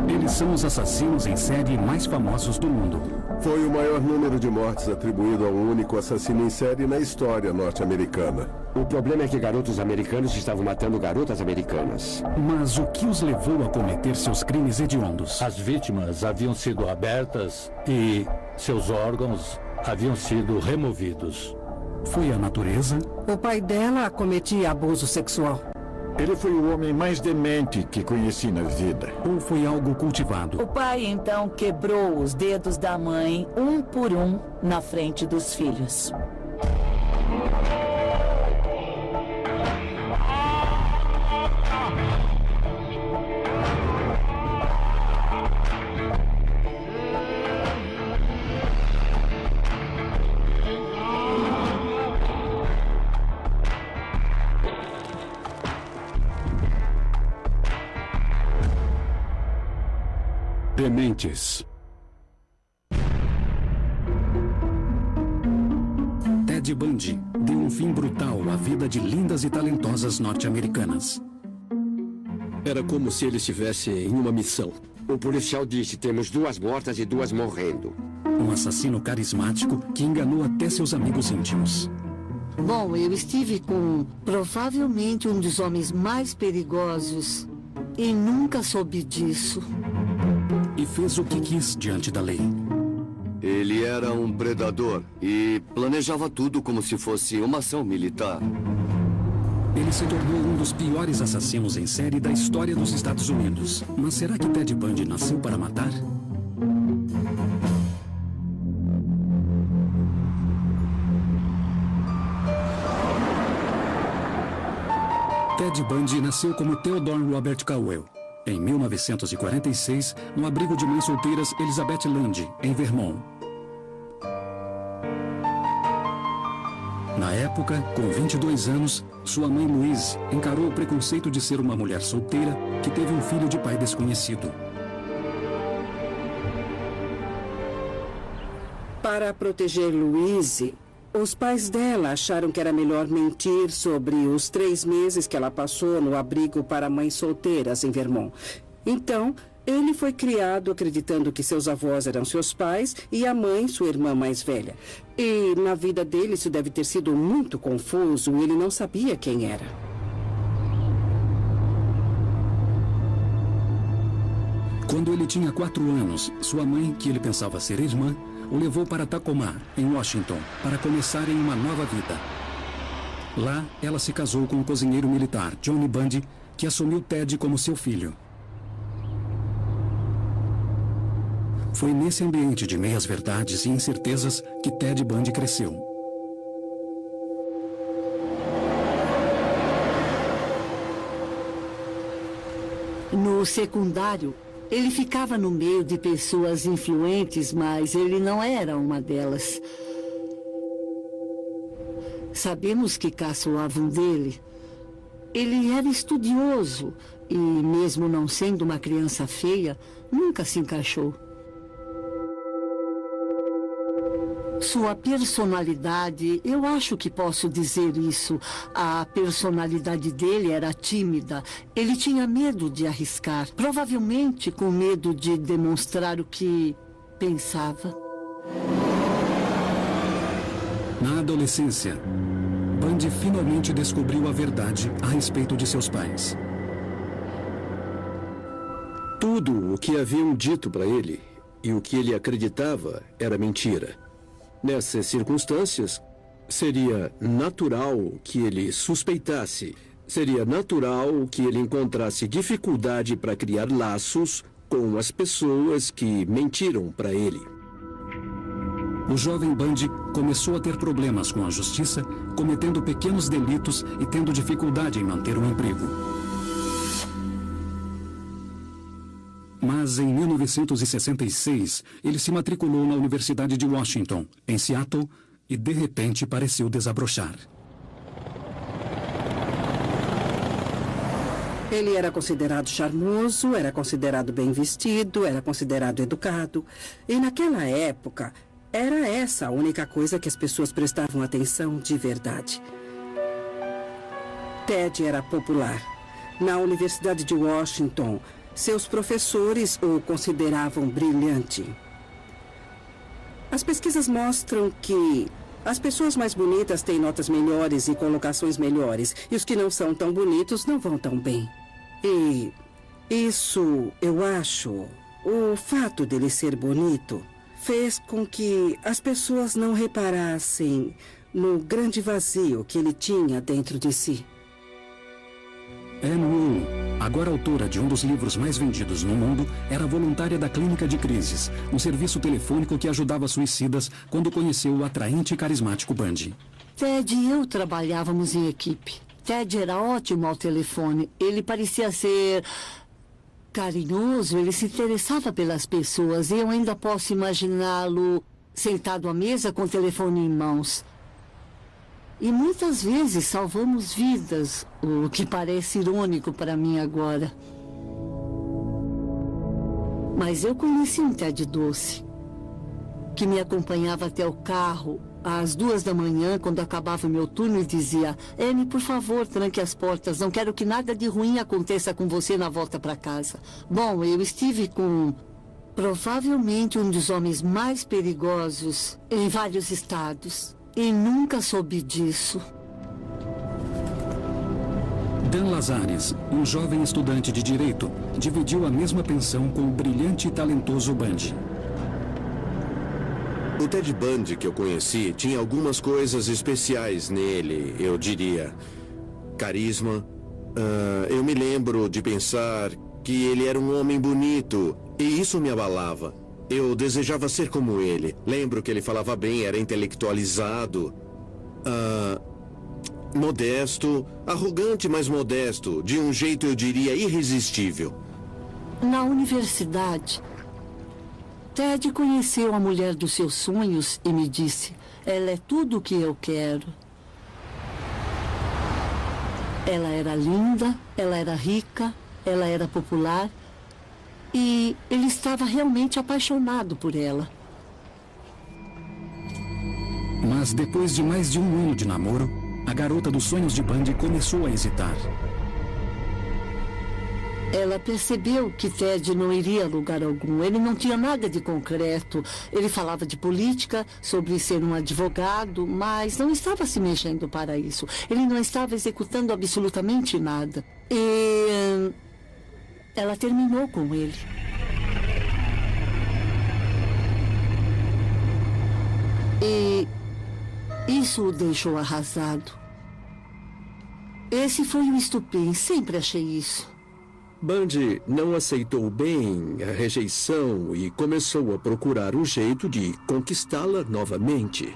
Eles são os assassinos em série mais famosos do mundo. Foi o maior número de mortes atribuído a um único assassino em série na história norte-americana. O problema é que garotos americanos estavam matando garotas americanas. Mas o que os levou a cometer seus crimes hediondos? As vítimas haviam sido abertas e seus órgãos haviam sido removidos. Foi a natureza? O pai dela cometia abuso sexual. Ele foi o homem mais demente que conheci na vida. Ou foi algo cultivado? O pai, então, quebrou os dedos da mãe, um por um, na frente dos filhos. Dementes. Ted Bundy deu um fim brutal à vida de lindas e talentosas norte-americanas. Era como se ele estivesse em uma missão. O policial disse: temos 2 mortas e 2 morrendo. Um assassino carismático que enganou até seus amigos íntimos. Bom, eu estive com provavelmente um dos homens mais perigosos e nunca soube disso. E fez o que quis diante da lei. Ele era um predador e planejava tudo como se fosse uma ação militar. Ele se tornou um dos piores assassinos em série da história dos Estados Unidos. Mas será que Ted Bundy nasceu para matar? Ted Bundy nasceu como Theodore Robert Cowell, em 1946, no abrigo de mães solteiras Elizabeth Land, em Vermont. Na época, com 22 anos, sua mãe Louise encarou o preconceito de ser uma mulher solteira que teve um filho de pai desconhecido. Para proteger Louise, os pais dela acharam que era melhor mentir sobre os 3 meses que ela passou no abrigo para mães solteiras em Vermont. Então, ele foi criado acreditando que seus avós eram seus pais e a mãe, sua irmã mais velha. E na vida dele isso deve ter sido muito confuso, ele não sabia quem era. Quando ele tinha 4 anos, sua mãe, que ele pensava ser irmã, o levou para Tacoma, em Washington, para começarem uma nova vida. Lá, ela se casou com o cozinheiro militar Johnny Bundy, que assumiu Ted como seu filho. Foi nesse ambiente de meias-verdades e incertezas que Ted Bundy cresceu. No secundário, ele ficava no meio de pessoas influentes, mas ele não era uma delas. Sabemos que caçoavam dele. Ele era estudioso e, mesmo não sendo uma criança feia, nunca se encaixou. Sua personalidade, eu acho que posso dizer isso. A personalidade dele era tímida. Ele tinha medo de arriscar. Provavelmente com medo de demonstrar o que pensava. Na adolescência, Bundy finalmente descobriu a verdade a respeito de seus pais. Tudo o que haviam dito para ele e o que ele acreditava era mentira. Nessas circunstâncias, seria natural que ele suspeitasse. Seria natural que ele encontrasse dificuldade para criar laços com as pessoas que mentiram para ele. O jovem Bundy começou a ter problemas com a justiça, cometendo pequenos delitos e tendo dificuldade em manter um emprego. Mas em 1966, ele se matriculou na Universidade de Washington, em Seattle, e de repente pareceu desabrochar. Ele era considerado charmoso, era considerado bem vestido, era considerado educado. E naquela época, era essa a única coisa que as pessoas prestavam atenção de verdade. Ted era popular. Na Universidade de Washington, Seus professores o consideravam brilhante. As pesquisas mostram que as pessoas mais bonitas têm notas melhores e colocações melhores, e os que não são tão bonitos não vão tão bem. E isso, eu acho, o fato dele ser bonito, fez com que as pessoas não reparassem no grande vazio que ele tinha dentro de si. Anne Wu, agora autora de um dos livros mais vendidos no mundo, era voluntária da Clínica de Crises, um serviço telefônico que ajudava suicidas quando conheceu o atraente e carismático Bundy. Ted e eu trabalhávamos em equipe. Ted era ótimo ao telefone. Ele parecia ser carinhoso, ele se interessava pelas pessoas. E eu ainda posso imaginá-lo sentado à mesa com o telefone em mãos. E muitas vezes salvamos vidas, o que parece irônico para mim agora. Mas eu conheci um Ted doce, que me acompanhava até o carro às 2 da manhã, quando acabava o meu turno, e dizia: Anne, por favor, tranque as portas, não quero que nada de ruim aconteça com você na volta para casa. Bom, eu estive com provavelmente um dos homens mais perigosos em vários estados. E nunca soube disso. Dan Lazares, um jovem estudante de direito, dividiu a mesma pensão com o brilhante e talentoso Bundy. O Ted Bundy que eu conheci tinha algumas coisas especiais nele, eu diria. Carisma. Eu me lembro de pensar que ele era um homem bonito, e isso me abalava. Eu desejava ser como ele. Lembro que ele falava bem, era intelectualizado, modesto, arrogante, mas modesto, de um jeito, eu diria, irresistível. Na universidade, Ted conheceu a mulher dos seus sonhos e me disse: ela é tudo o que eu quero. Ela era linda, ela era rica, ela era popular. E ele estava realmente apaixonado por ela. Mas depois de mais de 1 ano de namoro, a garota dos sonhos de Bundy começou a hesitar. Ela percebeu que Ted não iria a lugar algum. Ele não tinha nada de concreto. Ele falava de política, sobre ser um advogado, mas não estava se mexendo para isso. Ele não estava executando absolutamente nada. E ela terminou com ele. E isso o deixou arrasado. Esse foi um estupim, sempre achei isso. Bundy não aceitou bem a rejeição e começou a procurar um jeito de conquistá-la novamente.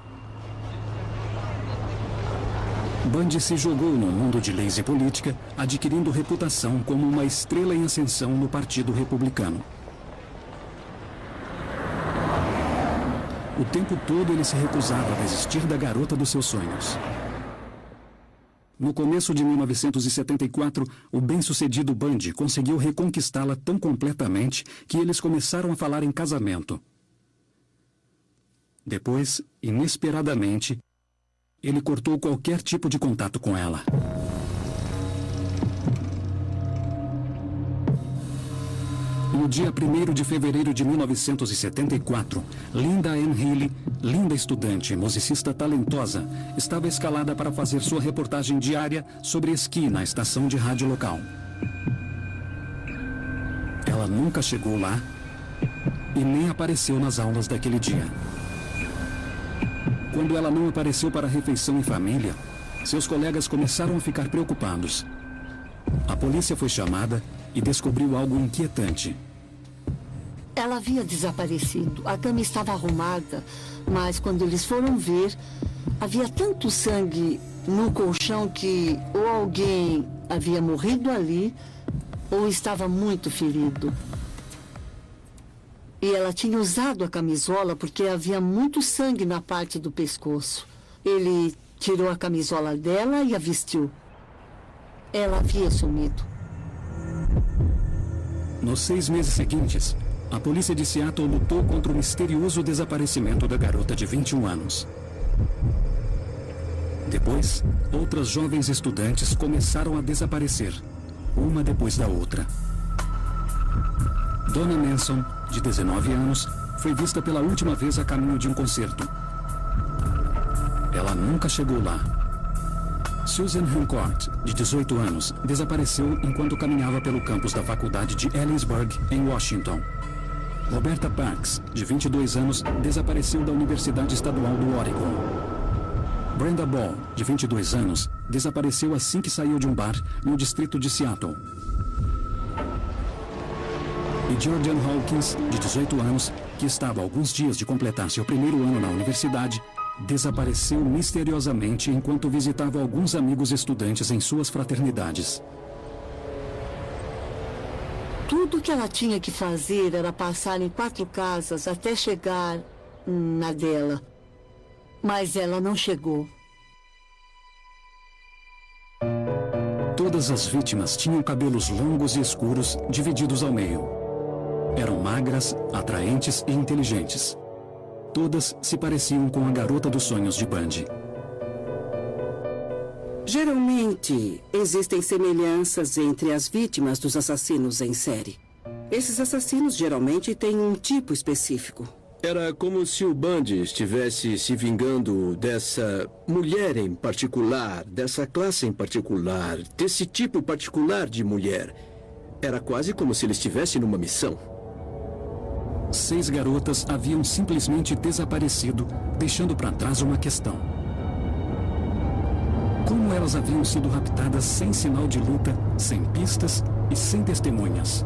Bundy se jogou no mundo de leis e política, adquirindo reputação como uma estrela em ascensão no Partido Republicano. O tempo todo ele se recusava a desistir da garota dos seus sonhos. No começo de 1974, o bem-sucedido Bundy conseguiu reconquistá-la tão completamente que eles começaram a falar em casamento. Depois, inesperadamente, ele cortou qualquer tipo de contato com ela. No dia 1º de fevereiro de 1974, Linda Ann Healy, linda estudante e musicista talentosa, estava escalada para fazer sua reportagem diária sobre esqui na estação de rádio local. Ela nunca chegou lá e nem apareceu nas aulas daquele dia. Quando ela não apareceu para a refeição em família, seus colegas começaram a ficar preocupados. A polícia foi chamada e descobriu algo inquietante. Ela havia desaparecido. A cama estava arrumada, mas quando eles foram ver, havia tanto sangue no colchão que ou alguém havia morrido ali ou estava muito ferido. E ela tinha usado a camisola porque havia muito sangue na parte do pescoço. Ele tirou a camisola dela e a vestiu. Ela havia sumido. Nos 6 meses seguintes, a polícia de Seattle lutou contra o misterioso desaparecimento da garota de 21 anos. Depois, outras jovens estudantes começaram a desaparecer, uma depois da outra. Donna Manson, de 19 anos, foi vista pela última vez a caminho de um concerto. Ela nunca chegou lá. Susan Hancock, de 18 anos, desapareceu enquanto caminhava pelo campus da faculdade de Ellensburg, em Washington. Roberta Parks, de 22 anos, desapareceu da Universidade Estadual do Oregon. Brenda Ball, de 22 anos, desapareceu assim que saiu de um bar no distrito de Seattle. E Georgian Hawkins, de 18 anos, que estava há alguns dias de completar seu primeiro ano na universidade, desapareceu misteriosamente enquanto visitava alguns amigos estudantes em suas fraternidades. Tudo que ela tinha que fazer era passar em 4 casas até chegar na dela. Mas ela não chegou. Todas as vítimas tinham cabelos longos e escuros, divididos ao meio. Eram magras, atraentes e inteligentes. Todas se pareciam com a garota dos sonhos de Bundy. Geralmente, existem semelhanças entre as vítimas dos assassinos em série. Esses assassinos geralmente têm um tipo específico. Era como se o Bundy estivesse se vingando dessa mulher em particular, dessa classe em particular, desse tipo particular de mulher. Era quase como se ele estivesse numa missão. 6 garotas haviam simplesmente desaparecido, deixando para trás uma questão. Como elas haviam sido raptadas sem sinal de luta, sem pistas e sem testemunhas?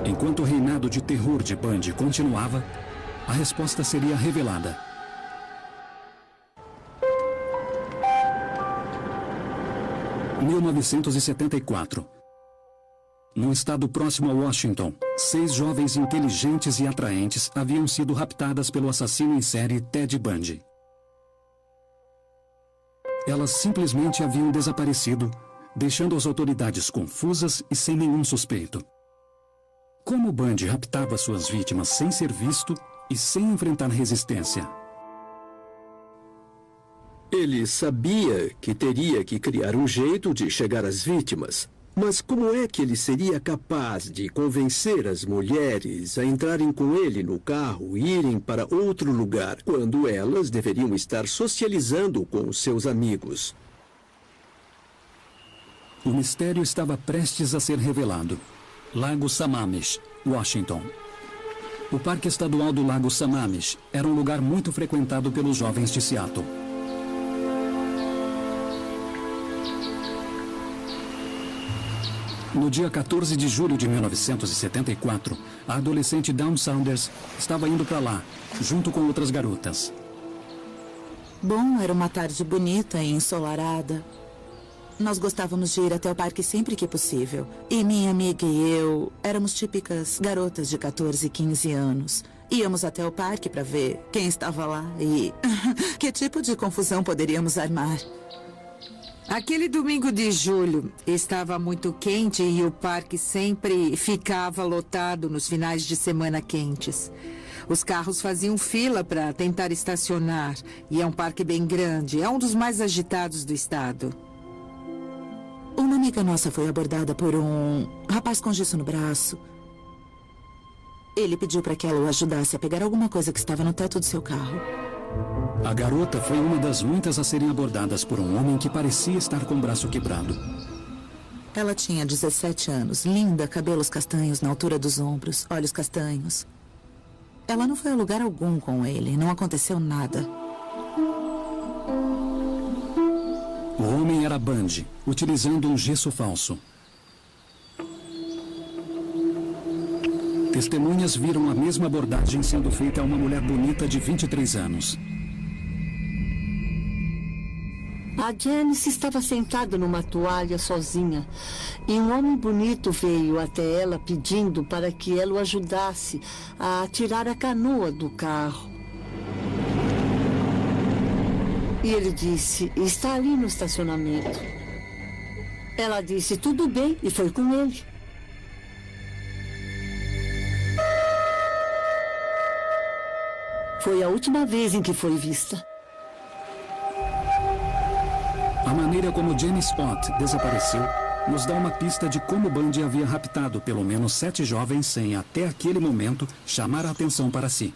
Enquanto o reinado de terror de Bundy continuava, a resposta seria revelada. Em 1974. Num estado próximo a Washington, 6 jovens inteligentes e atraentes haviam sido raptadas pelo assassino em série Ted Bundy. Elas simplesmente haviam desaparecido, deixando as autoridades confusas e sem nenhum suspeito. Como Bundy raptava suas vítimas sem ser visto e sem enfrentar resistência? Ele sabia que teria que criar um jeito de chegar às vítimas. Mas como é que ele seria capaz de convencer as mulheres a entrarem com ele no carro e irem para outro lugar, quando elas deveriam estar socializando com os seus amigos? O mistério estava prestes a ser revelado. Lago Sammamish, Washington. O Parque Estadual do Lago Sammamish era um lugar muito frequentado pelos jovens de Seattle. No dia 14 de julho de 1974, a adolescente Dawn Saunders estava indo para lá, junto com outras garotas. Bom, era uma tarde bonita e ensolarada. Nós gostávamos de ir até o parque sempre que possível. E minha amiga e eu éramos típicas garotas de 14 e 15 anos. Íamos até o parque para ver quem estava lá e que tipo de confusão poderíamos armar. Aquele domingo de julho estava muito quente e o parque sempre ficava lotado nos finais de semana quentes. Os carros faziam fila para tentar estacionar e é um parque bem grande, é um dos mais agitados do estado. Uma amiga nossa foi abordada por um rapaz com gesso no braço. Ele pediu para que ela o ajudasse a pegar alguma coisa que estava no teto do seu carro. A garota foi uma das muitas a serem abordadas por um homem que parecia estar com o braço quebrado. Ela tinha 17 anos, linda, cabelos castanhos na altura dos ombros, olhos castanhos. Ela não foi a lugar algum com ele, não aconteceu nada. O homem era Bundy, utilizando um gesso falso. Testemunhas viram a mesma abordagem sendo feita a uma mulher bonita de 23 anos. A Janice estava sentada numa toalha sozinha e um homem bonito veio até ela pedindo para que ela o ajudasse a tirar a canoa do carro. E ele disse, está ali no estacionamento. Ela disse, tudo bem, e foi com ele. Foi a última vez em que foi vista. A maneira como Janice Ott desapareceu nos dá uma pista de como Bundy havia raptado pelo menos 7 jovens sem, até aquele momento, chamar a atenção para si.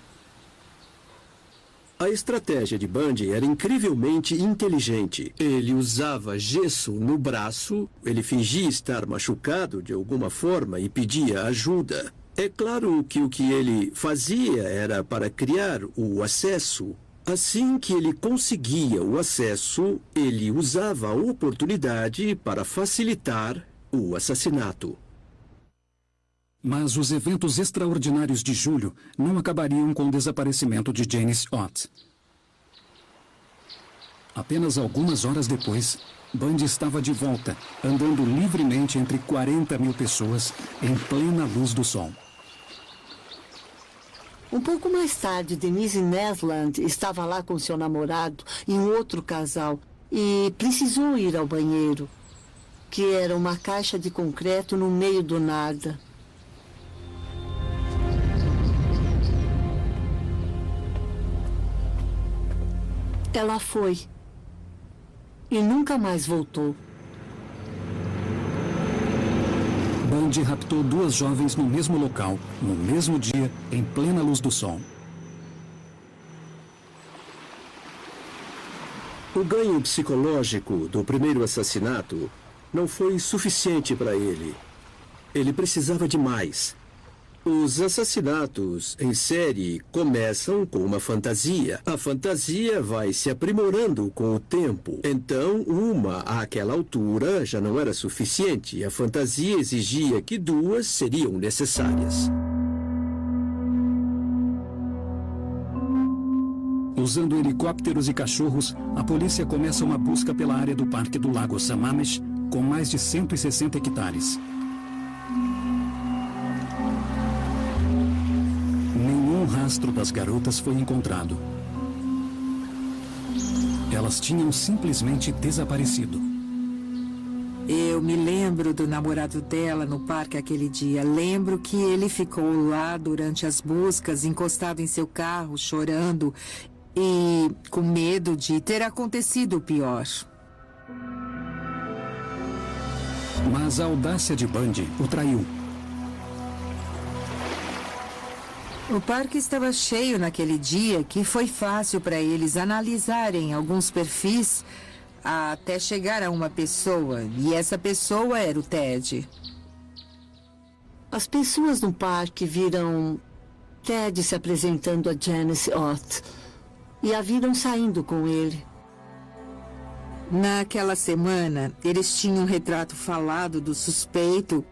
A estratégia de Bundy era incrivelmente inteligente. Ele usava gesso no braço, ele fingia estar machucado de alguma forma e pedia ajuda. É claro que o que ele fazia era para criar o acesso. Assim que ele conseguia o acesso, ele usava a oportunidade para facilitar o assassinato. Mas os eventos extraordinários de julho não acabariam com o desaparecimento de Janice Ott. Apenas algumas horas depois, Bundy estava de volta, andando livremente entre 40 mil pessoas em plena luz do sol. Um pouco mais tarde, Denise Nesland estava lá com seu namorado e um outro casal e precisou ir ao banheiro, que era uma caixa de concreto no meio do nada. Ela foi e nunca mais voltou. Bundy raptou 2 jovens no mesmo local, no mesmo dia, em plena luz do sol. O ganho psicológico do primeiro assassinato não foi suficiente para ele. Ele precisava de mais. Os assassinatos em série começam com uma fantasia. A fantasia vai se aprimorando com o tempo. Então, uma àquela altura já não era suficiente. A fantasia exigia que 2 seriam necessárias. Usando helicópteros e cachorros, a polícia começa uma busca pela área do Parque do Lago Sammamish, com mais de 160 hectares. Nenhum rastro das garotas foi encontrado. Elas tinham simplesmente desaparecido. Eu me lembro do namorado dela no parque aquele dia. Lembro que ele ficou lá durante as buscas, encostado em seu carro, chorando e com medo de ter acontecido o pior. Mas a audácia de Bundy o traiu. O parque estava cheio naquele dia que foi fácil para eles analisarem alguns perfis até chegar a uma pessoa. E essa pessoa era o Ted. As pessoas no parque viram Ted se apresentando a Janice Ott e a viram saindo com ele. Naquela semana, eles tinham um retrato falado do suspeito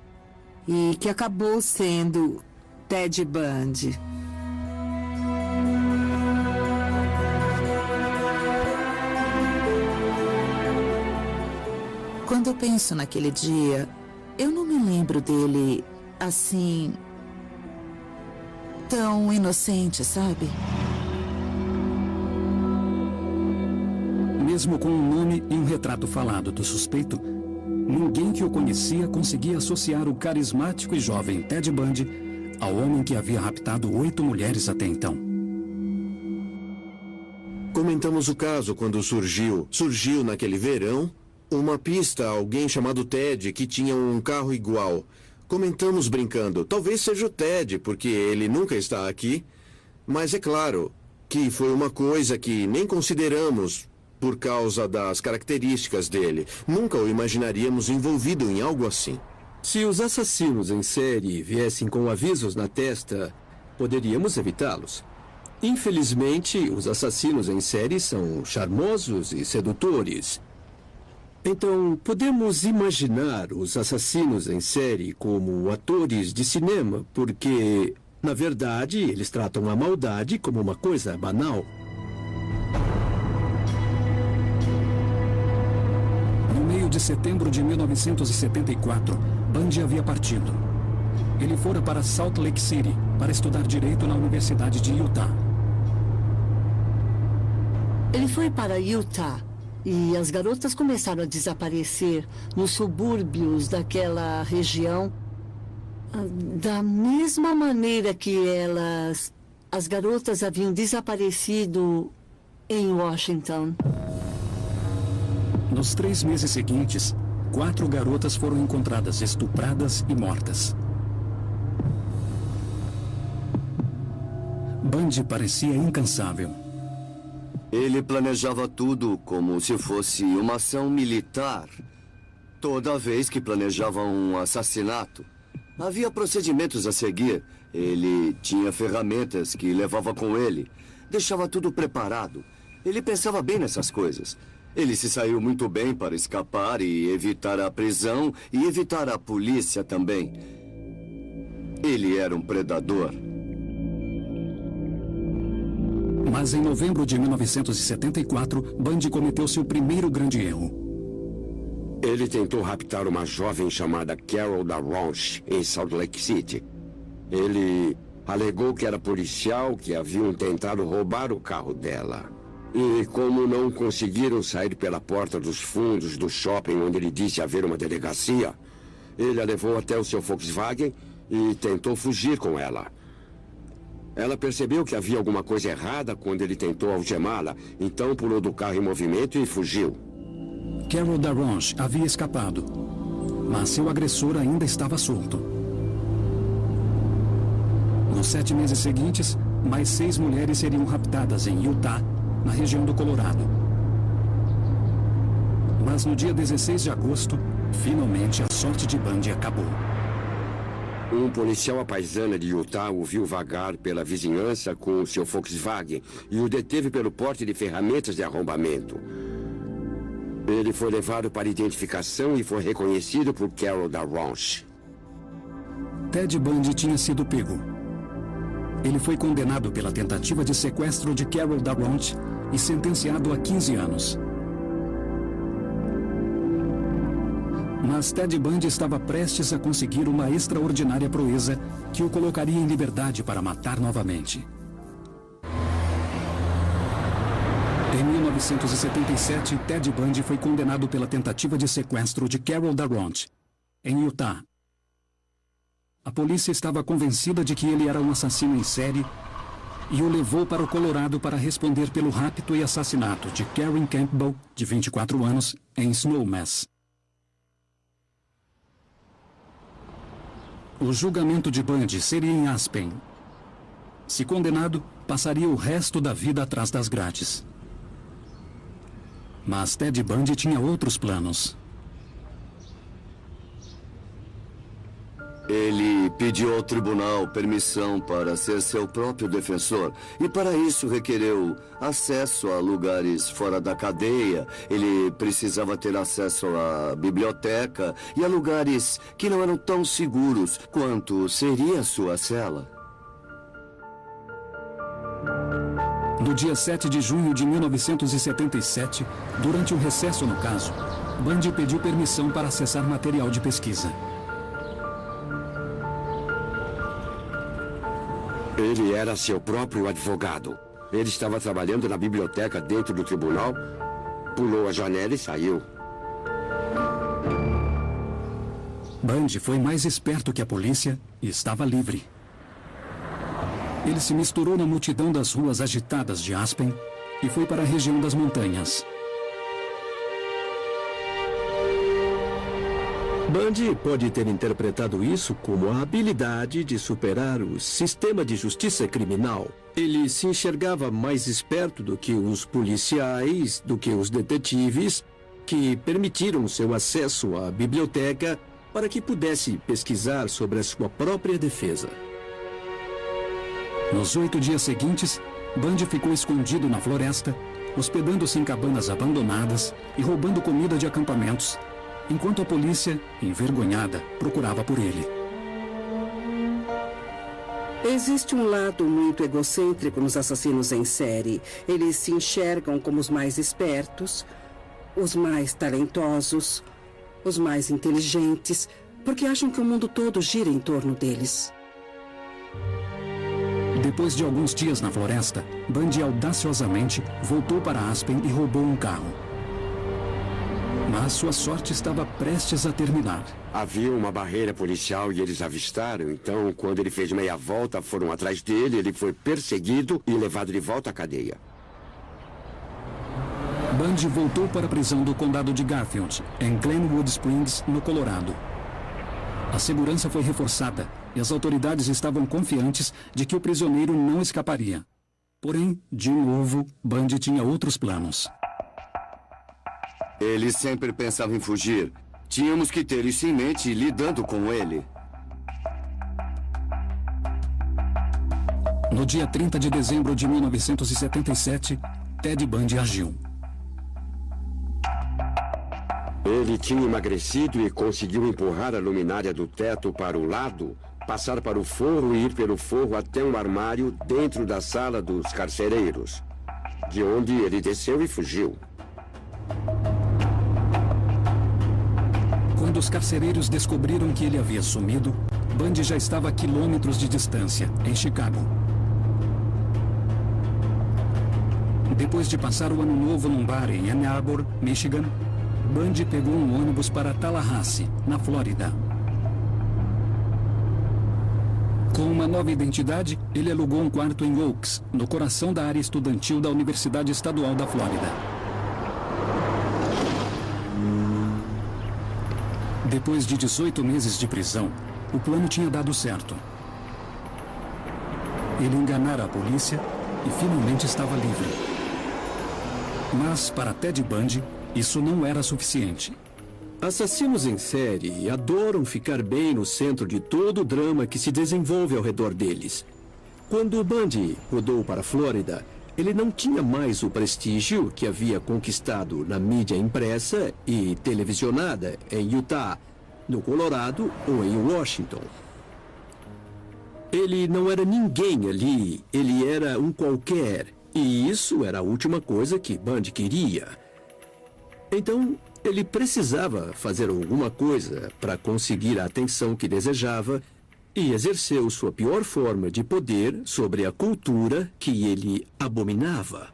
e que acabou sendo Ted Bundy. Quando eu penso naquele dia, eu não me lembro dele assim, tão inocente, sabe? Mesmo com um nome e um retrato falado do suspeito, ninguém que o conhecia conseguia associar o carismático e jovem Ted Bundy ao homem que havia raptado 8 mulheres até então. Comentamos o caso quando surgiu naquele verão uma pista a alguém chamado Ted que tinha um carro igual. Comentamos brincando, talvez seja o Ted, porque ele nunca está aqui. Mas é claro que foi uma coisa que nem consideramos por causa das características dele. Nunca o imaginaríamos envolvido em algo assim. Se os assassinos em série viessem com avisos na testa, poderíamos evitá-los. Infelizmente, os assassinos em série são charmosos e sedutores. Então, podemos imaginar os assassinos em série como atores de cinema, porque, na verdade, eles tratam a maldade como uma coisa banal. No meio de setembro de 1974, Bundy havia partido. Ele fora para Salt Lake City para estudar direito na Universidade de Utah. Ele foi para Utah e as garotas começaram a desaparecer nos subúrbios daquela região da mesma maneira que as garotas haviam desaparecido em Washington. Nos 3 meses seguintes, 4 garotas foram encontradas estupradas e mortas. Bundy parecia incansável. Ele planejava tudo como se fosse uma ação militar. Toda vez que planejava um assassinato, havia procedimentos a seguir. Ele tinha ferramentas que levava com ele. Deixava tudo preparado. Ele pensava bem nessas coisas. Ele se saiu muito bem para escapar e evitar a prisão e evitar a polícia também. Ele era um predador. Mas em novembro de 1974, Bundy cometeu seu primeiro grande erro. Ele tentou raptar uma jovem chamada Carol Daronch em Salt Lake City. Ele alegou que era policial, que haviam tentado roubar o carro dela. E como não conseguiram sair pela porta dos fundos do shopping onde ele disse haver uma delegacia, ele a levou até o seu Volkswagen e tentou fugir com ela. Ela percebeu que havia alguma coisa errada quando ele tentou algemá-la, então pulou do carro em movimento e fugiu. Carol Daronch havia escapado, mas seu agressor ainda estava solto. Nos 7 meses seguintes, mais 6 mulheres seriam raptadas em Utah, na região do Colorado. Mas no dia 16 de agosto, finalmente a sorte de Bundy acabou. Um policial à paisana de Utah o viu vagar pela vizinhança com o seu Volkswagen e o deteve pelo porte de ferramentas de arrombamento. Ele foi levado para identificação e foi reconhecido por Carol Daronch. Ted Bundy tinha sido pego. Ele foi condenado pela tentativa de sequestro de Carol Daronch e sentenciado a 15 anos. Mas Ted Bundy estava prestes a conseguir uma extraordinária proeza que o colocaria em liberdade para matar novamente. Em 1977, Ted Bundy foi condenado pela tentativa de sequestro de Carol Daronch, em Utah. A polícia estava convencida de que ele era um assassino em série e o levou para o Colorado para responder pelo rapto e assassinato de Karen Campbell, de 24 anos, em Snowmass. O julgamento de Bundy seria em Aspen. Se condenado, passaria o resto da vida atrás das grades. Mas Ted Bundy tinha outros planos. Ele pediu ao tribunal permissão para ser seu próprio defensor e para isso requereu acesso a lugares fora da cadeia. Ele precisava ter acesso à biblioteca e a lugares que não eram tão seguros quanto seria sua cela. No dia 7 de junho de 1977, durante um recesso no caso, Bundy pediu permissão para acessar material de pesquisa. Ele era seu próprio advogado. Ele estava trabalhando na biblioteca dentro do tribunal, pulou a janela e saiu. Bundy foi mais esperto que a polícia e estava livre. Ele se misturou na multidão das ruas agitadas de Aspen e foi para a região das montanhas. Bundy pode ter interpretado isso como a habilidade de superar o sistema de justiça criminal. Ele se enxergava mais esperto do que os policiais, do que os detetives, que permitiram seu acesso à biblioteca para que pudesse pesquisar sobre a sua própria defesa. Nos 8 dias seguintes, Bundy ficou escondido na floresta, hospedando-se em cabanas abandonadas e roubando comida de acampamentos, enquanto a polícia, envergonhada, procurava por ele. Existe um lado muito egocêntrico nos assassinos em série. Eles se enxergam como os mais espertos, os mais talentosos, os mais inteligentes, porque acham que o mundo todo gira em torno deles. Depois de alguns dias na floresta, Bundy audaciosamente voltou para Aspen e roubou um carro. Mas sua sorte estava prestes a terminar. Havia uma barreira policial e eles avistaram. Então, quando ele fez meia volta, foram atrás dele. Ele foi perseguido e levado de volta à cadeia. Bundy voltou para a prisão do condado de Garfield, em Glenwood Springs, no Colorado. A segurança foi reforçada e as autoridades estavam confiantes de que o prisioneiro não escaparia. Porém, de novo, Bundy tinha outros planos. Ele sempre pensava em fugir. Tínhamos que ter isso em mente lidando com ele. No dia 30 de dezembro de 1977, Ted Bundy agiu. Ele tinha emagrecido e conseguiu empurrar a luminária do teto para o lado, passar para o forro e ir pelo forro até um armário dentro da sala dos carcereiros, de onde ele desceu e fugiu. Quando os carcereiros descobriram que ele havia sumido, Bundy já estava a quilômetros de distância, em Chicago. Depois de passar o ano novo num bar em Ann Arbor, Michigan, Bundy pegou um ônibus para Tallahassee, na Flórida. Com uma nova identidade, ele alugou um quarto em Oaks, no coração da área estudantil da Universidade Estadual da Flórida. Depois de 18 meses de prisão, o plano tinha dado certo. Ele enganara a polícia e finalmente estava livre. Mas, para Ted Bundy, isso não era suficiente. Assassinos em série adoram ficar bem no centro de todo o drama que se desenvolve ao redor deles. Quando Bundy mudou para a Flórida, ele não tinha mais o prestígio que havia conquistado na mídia impressa e televisionada em Utah, no Colorado ou em Washington. Ele não era ninguém ali, ele era um qualquer. E isso era a última coisa que Bundy queria. Então, ele precisava fazer alguma coisa para conseguir a atenção que desejava e exerceu sua pior forma de poder sobre a cultura que ele abominava.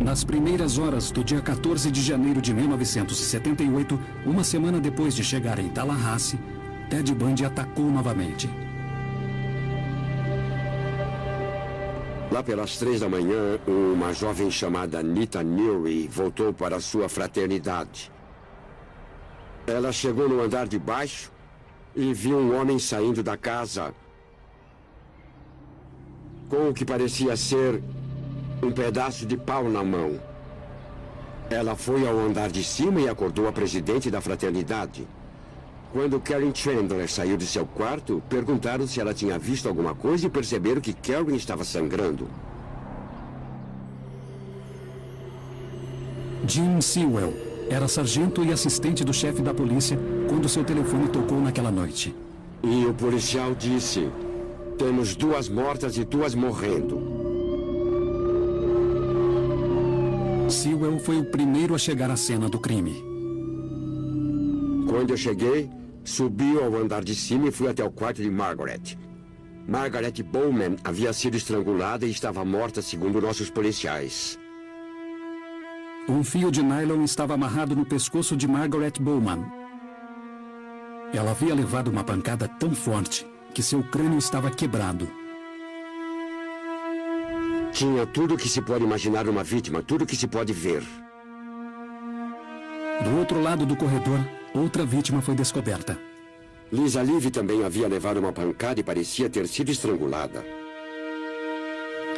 Nas primeiras horas do dia 14 de janeiro de 1978, uma semana depois de chegar em Tallahassee, Ted Bundy atacou novamente. Lá pelas 3 da manhã, uma jovem chamada Anita Neary voltou para sua fraternidade. Ela chegou no andar de baixo e viu um homem saindo da casa com o que parecia ser um pedaço de pau na mão. Ela foi ao andar de cima e acordou a presidente da fraternidade. Quando Karen Chandler saiu de seu quarto, perguntaram se ela tinha visto alguma coisa e perceberam que Karen estava sangrando. Jim Sewell era sargento e assistente do chefe da polícia quando seu telefone tocou naquela noite. E o policial disse: "Temos 2 mortas e 2 morrendo." Sewell foi o primeiro a chegar à cena do crime. Quando eu cheguei, subi ao andar de cima e fui até o quarto de Margaret. Margaret Bowman havia sido estrangulada e estava morta, segundo nossos policiais. Um fio de nylon estava amarrado no pescoço de Margaret Bowman. Ela havia levado uma pancada tão forte que seu crânio estava quebrado. Tinha tudo o que se pode imaginar uma vítima, tudo o que se pode ver. Do outro lado do corredor, outra vítima foi descoberta. Lisa Live também havia levado uma pancada e parecia ter sido estrangulada.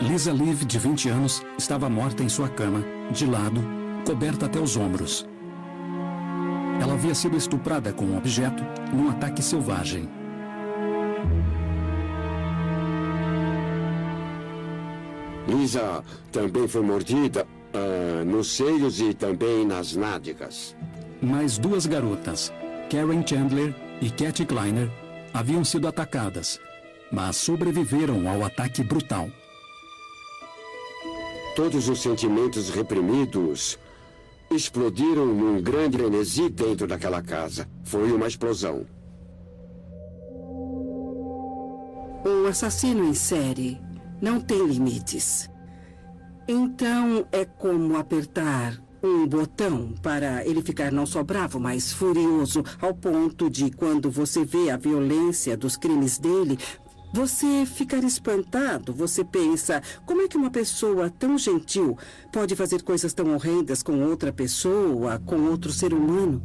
Lisa Live, de 20 anos, estava morta em sua cama, de lado, coberta até os ombros. Ela havia sido estuprada com um objeto num ataque selvagem. Lisa também foi mordida nos seios e também nas nádegas. Mais 2 garotas, Karen Chandler e Kathy Kleiner, haviam sido atacadas, mas sobreviveram ao ataque brutal. Todos os sentimentos reprimidos explodiram num grande frenesi dentro daquela casa. Foi uma explosão. O assassino em série não tem limites. Então é como apertar um botão para ele ficar não só bravo, mas furioso, ao ponto de, quando você vê a violência dos crimes dele, Você fica espantado. Você pensa, como é que uma pessoa tão gentil pode fazer coisas tão horrendas com outra pessoa, com outro ser humano?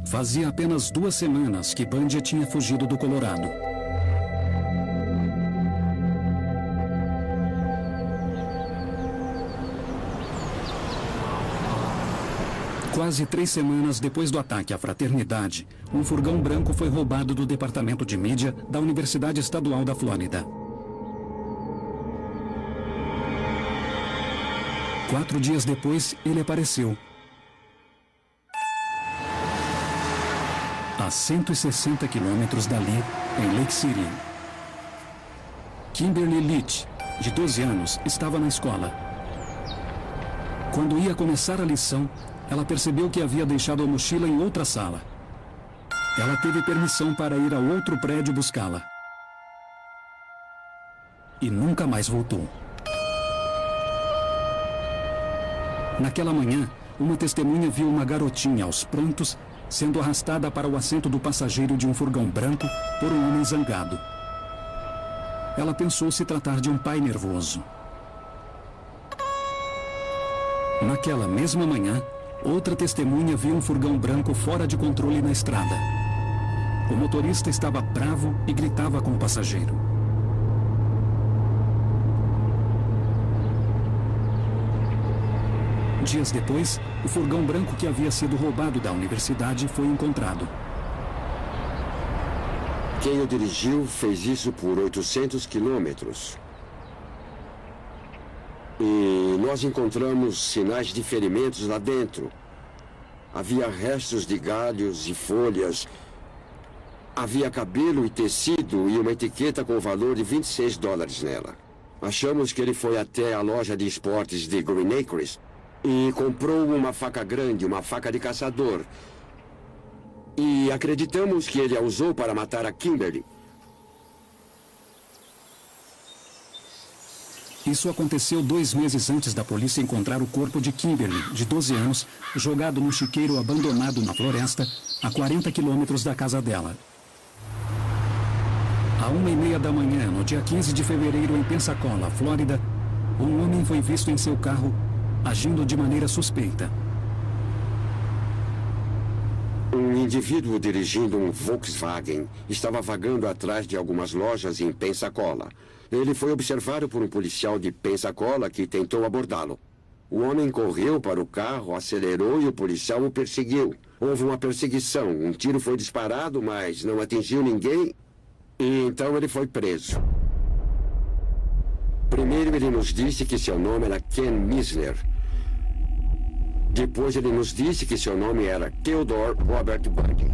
Fazia apenas 2 semanas que Bundy tinha fugido do Colorado. Quase 3 semanas depois do ataque à fraternidade, um furgão branco foi roubado do departamento de mídia da Universidade Estadual da Flórida. 4 dias depois, ele apareceu. A 160 quilômetros dali, em Lake City. Kimberly Leach, de 12 anos, estava na escola. Quando ia começar a lição, ela percebeu que havia deixado a mochila em outra sala. Ela teve permissão para ir ao outro prédio buscá-la. E nunca mais voltou. Naquela manhã, uma testemunha viu uma garotinha aos prantos sendo arrastada para o assento do passageiro de um furgão branco por um homem zangado. Ela pensou se tratar de um pai nervoso. Naquela mesma manhã, outra testemunha viu um furgão branco fora de controle na estrada. O motorista estava bravo e gritava com o passageiro. Dias depois, o furgão branco que havia sido roubado da universidade foi encontrado. Quem o dirigiu fez isso por 800 quilômetros. E nós encontramos sinais de ferimentos lá dentro. Havia restos de galhos e folhas. Havia cabelo e tecido e uma etiqueta com o valor de $26 nela. Achamos que ele foi até a loja de esportes de Green Acres e comprou uma faca grande, uma faca de caçador. E acreditamos que ele a usou para matar a Kimberly. Isso aconteceu 2 meses antes da polícia encontrar o corpo de Kimberly, de 12 anos, jogado num chiqueiro abandonado na floresta, a 40 quilômetros da casa dela. À 1h30 da manhã, no dia 15 de fevereiro, em Pensacola, Flórida, um homem foi visto em seu carro, agindo de maneira suspeita. Um indivíduo dirigindo um Volkswagen estava vagando atrás de algumas lojas em Pensacola. Ele foi observado por um policial de Pensacola que tentou abordá-lo. O homem correu para o carro, acelerou e o policial o perseguiu. Houve uma perseguição. Um tiro foi disparado, mas não atingiu ninguém. E então ele foi preso. Primeiro ele nos disse que seu nome era Ken Misner. Depois ele nos disse que seu nome era Theodore Robert Bundy.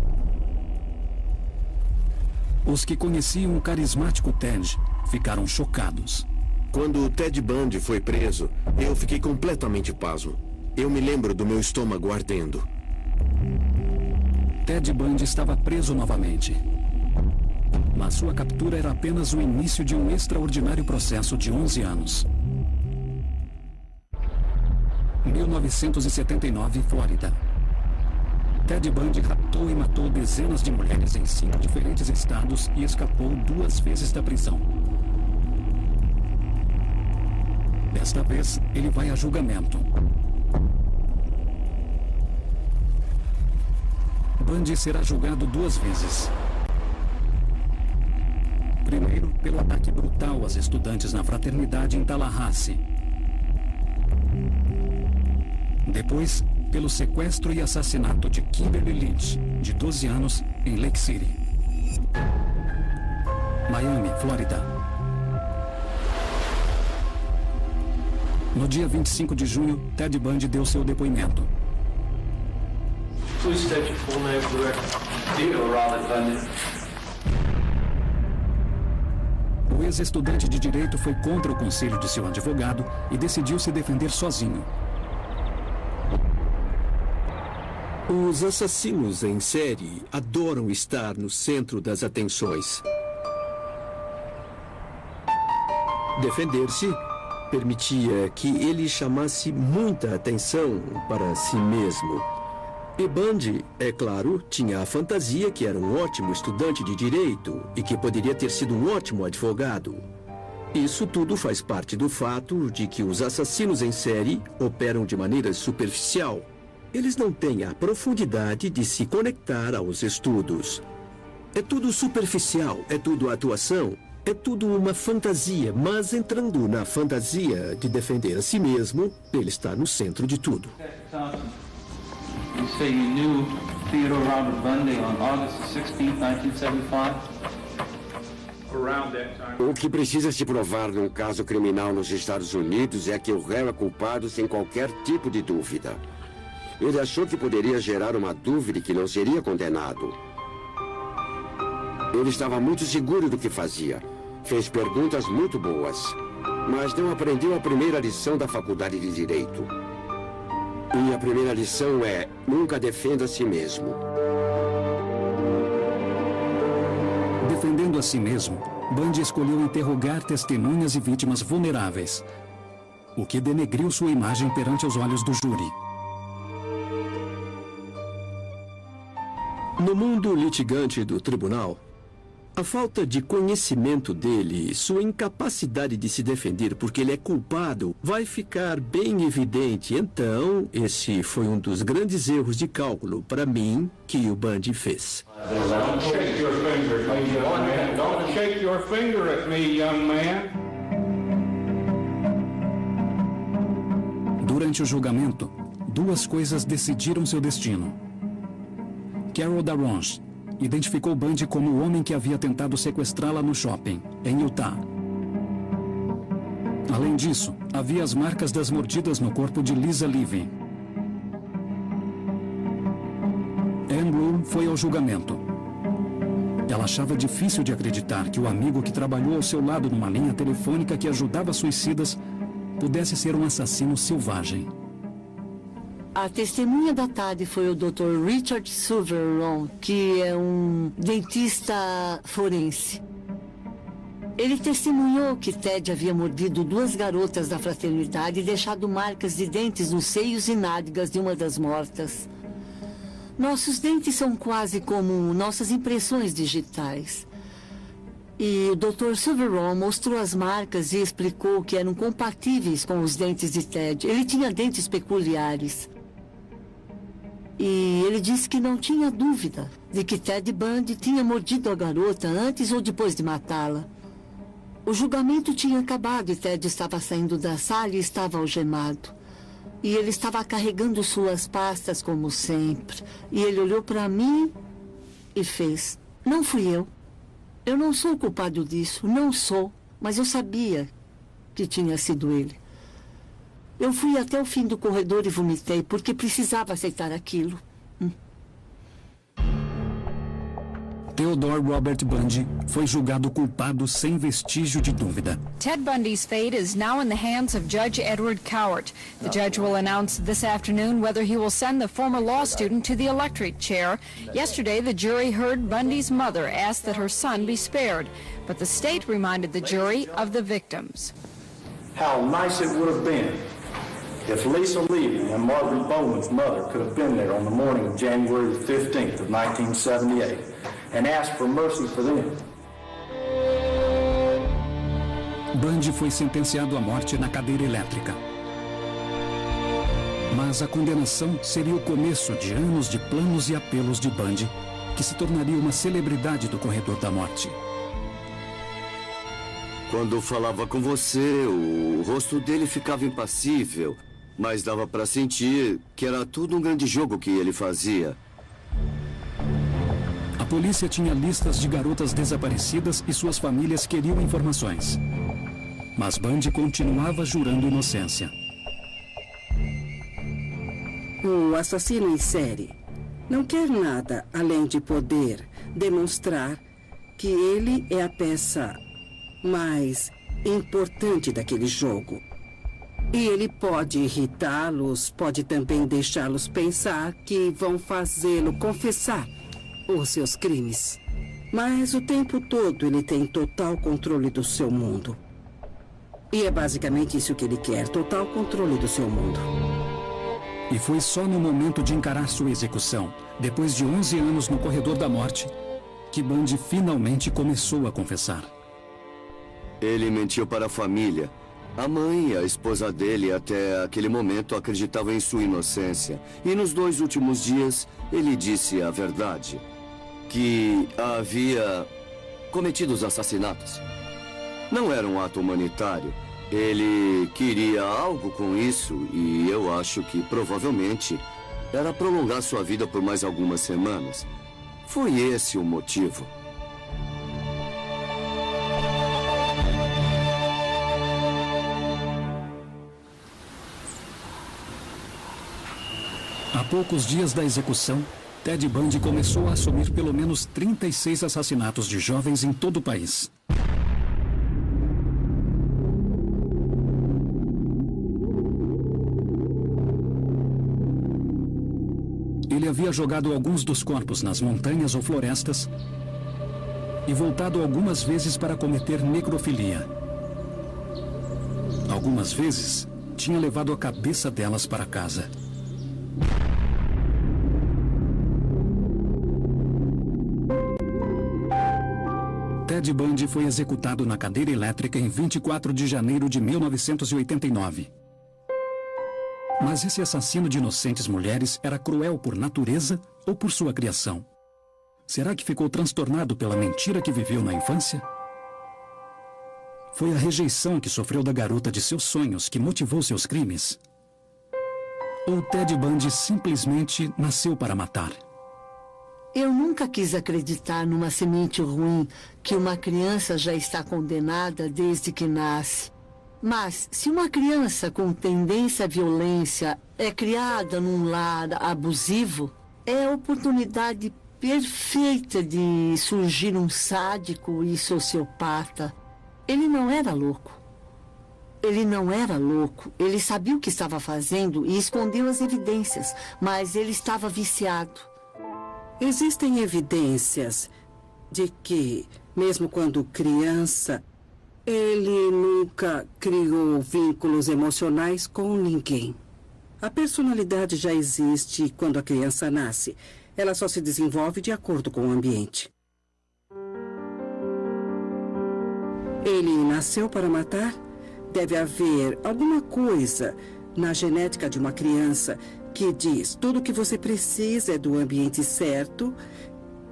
Os que conheciam o carismático Ted ficaram chocados. Quando o Ted Bundy foi preso, eu fiquei completamente pasmo. Eu me lembro do meu estômago ardendo. Ted Bundy estava preso novamente. Mas sua captura era apenas o início de um extraordinário processo de 11 anos. 1979, Flórida. Ted Bundy raptou e matou dezenas de mulheres em 5 diferentes estados e escapou 2 vezes da prisão. Desta vez, ele vai a julgamento. Bundy será julgado 2 vezes. Primeiro, pelo ataque brutal às estudantes na fraternidade em Tallahassee. Depois, pelo sequestro e assassinato de Kimberly Leach, de 12 anos, em Lake City. Miami, Flórida. No dia 25 de junho, Ted Bundy deu seu depoimento. Please state your full name for the record. Theodore Robert Bundy. O ex-estudante de direito foi contra o conselho de seu advogado e decidiu se defender sozinho. Os assassinos em série adoram estar no centro das atenções. Defender-se permitia que ele chamasse muita atenção para si mesmo. E Bundy, é claro, tinha a fantasia que era um ótimo estudante de direito e que poderia ter sido um ótimo advogado. Isso tudo faz parte do fato de que os assassinos em série operam de maneira superficial. Eles não têm a profundidade de se conectar aos estudos. É tudo superficial, é tudo atuação, é tudo uma fantasia, mas entrando na fantasia de defender a si mesmo, ele está no centro de tudo. You say you knew Theodore Robert Bundy on August 16, 1975? O que precisa se provar num caso criminal nos Estados Unidos é que o réu é culpado sem qualquer tipo de dúvida. Ele achou que poderia gerar uma dúvida e que não seria condenado. Ele estava muito seguro do que fazia. Fez perguntas muito boas, mas não aprendeu a primeira lição da Faculdade de Direito. E a primeira lição é: nunca defenda a si mesmo. Defendendo a si mesmo, Bundy escolheu interrogar testemunhas e vítimas vulneráveis, o que denegriu sua imagem perante os olhos do júri. No mundo litigante do tribunal, a falta de conhecimento dele, sua incapacidade de se defender porque ele é culpado, vai ficar bem evidente. Então, esse foi um dos grandes erros de cálculo, para mim, que o Bundy fez. Don't shake your finger at me, young man. Don't shake your finger at me, young man. Durante o julgamento, duas coisas decidiram seu destino. Carol Darronch identificou Bundy como o homem que havia tentado sequestrá-la no shopping, em Utah. Além disso, havia as marcas das mordidas no corpo de Lisa Levy. Anne Rule foi ao julgamento. Ela achava difícil de acreditar que o amigo que trabalhou ao seu lado numa linha telefônica que ajudava suicidas pudesse ser um assassino selvagem. A testemunha da tarde foi o Dr. Richard Silverron, que é um dentista forense. Ele testemunhou que Ted havia mordido duas garotas da fraternidade e deixado marcas de dentes nos seios e nádegas de uma das mortas. Nossos dentes são quase como nossas impressões digitais. E o Dr. Silverron mostrou as marcas e explicou que eram compatíveis com os dentes de Ted. Ele tinha dentes peculiares. E ele disse que não tinha dúvida de que Ted Bundy tinha mordido a garota antes ou depois de matá-la. O julgamento tinha acabado e Ted estava saindo da sala e estava algemado. E ele estava carregando suas pastas como sempre. E ele olhou para mim e fez: "Não fui eu. Eu não sou o culpado disso, não sou. Mas eu sabia que tinha sido ele. Eu fui até o fim do corredor e vomitei, porque precisava aceitar aquilo." Theodore Robert Bundy foi julgado culpado sem vestígio de dúvida. Ted Bundy's fate is now in the hands of Judge Edward Cowart. The judge will announce this afternoon whether he will send the former law student to the electric chair. Yesterday, the jury heard Bundy's mother ask that her son be spared, but the state reminded the jury of the victims. How nice it would have been if Lisa Levy and Margaret Bowman's mother could have been there on the morning of January 15th of 1978 and asked for mercy for them. Bundy foi sentenciado à morte na cadeira elétrica. Mas a condenação seria o começo de anos de planos e apelos de Bundy, que se tornaria uma celebridade do corredor da morte. Quando falava com você, o rosto dele ficava impassível, mas dava para sentir que era tudo um grande jogo que ele fazia. A polícia tinha listas de garotas desaparecidas e suas famílias queriam informações. Mas Bundy continuava jurando inocência. O assassino em série não quer nada além de poder demonstrar que ele é a peça mais importante daquele jogo. E ele pode irritá-los, pode também deixá-los pensar que vão fazê-lo confessar os seus crimes. Mas o tempo todo ele tem total controle do seu mundo. E é basicamente isso que ele quer, total controle do seu mundo. E foi só no momento de encarar sua execução, depois de 11 anos no corredor da morte, que Bundy finalmente começou a confessar. Ele mentiu para a família. A mãe e a esposa dele, até aquele momento, acreditavam em sua inocência. E nos 2 últimos dias, ele disse a verdade. Que havia cometido os assassinatos. Não era um ato humanitário. Ele queria algo com isso e eu acho que, provavelmente, era prolongar sua vida por mais algumas semanas. Foi esse o motivo. A poucos dias da execução, Ted Bundy começou a assumir pelo menos 36 assassinatos de jovens em todo o país. Ele havia jogado alguns dos corpos nas montanhas ou florestas e voltado algumas vezes para cometer necrofilia. Algumas vezes, tinha levado a cabeça delas para casa. Ted Bundy foi executado na cadeira elétrica em 24 de janeiro de 1989. Mas esse assassino de inocentes mulheres era cruel por natureza ou por sua criação? Será que ficou transtornado pela mentira que viveu na infância? Foi a rejeição que sofreu da garota de seus sonhos que motivou seus crimes? Ou Ted Bundy simplesmente nasceu para matar? Eu nunca quis acreditar numa semente ruim que uma criança já está condenada desde que nasce. Mas, se uma criança com tendência à violência é criada num lar abusivo, é a oportunidade perfeita de surgir um sádico e sociopata. Ele não era louco. Ele não era louco. Ele sabia o que estava fazendo e escondeu as evidências, mas ele estava viciado. Existem evidências de que, mesmo quando criança, ele nunca criou vínculos emocionais com ninguém. A personalidade já existe quando a criança nasce. Ela só se desenvolve de acordo com o ambiente. Ele nasceu para matar? Deve haver alguma coisa na genética de uma criança que diz tudo o que você precisa é do ambiente certo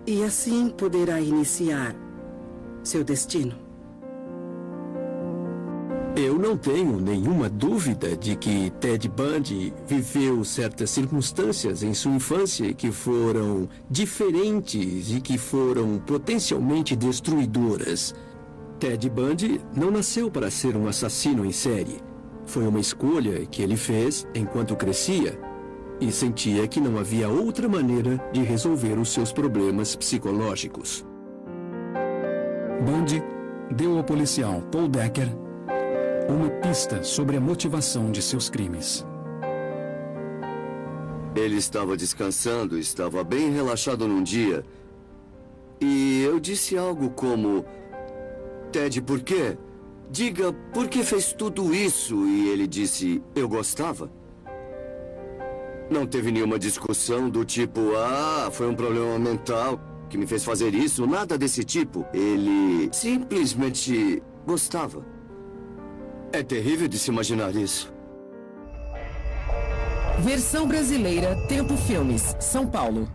e assim poderá iniciar seu destino. Eu não tenho nenhuma dúvida de que Ted Bundy viveu certas circunstâncias em sua infância que foram diferentes e que foram potencialmente destruidoras. Ted Bundy não nasceu para ser um assassino em série. Foi uma escolha que ele fez enquanto crescia e sentia que não havia outra maneira de resolver os seus problemas psicológicos. Bundy deu ao policial Paul Decker uma pista sobre a motivação de seus crimes. Ele estava descansando, estava bem relaxado num dia. E eu disse algo como: Ted, por quê? Diga, por que fez tudo isso? E ele disse, eu gostava. Não teve nenhuma discussão do tipo, foi um problema mental que me fez fazer isso, nada desse tipo. Ele simplesmente gostava. É terrível de se imaginar isso. Versão brasileira, Tempo Filmes, São Paulo.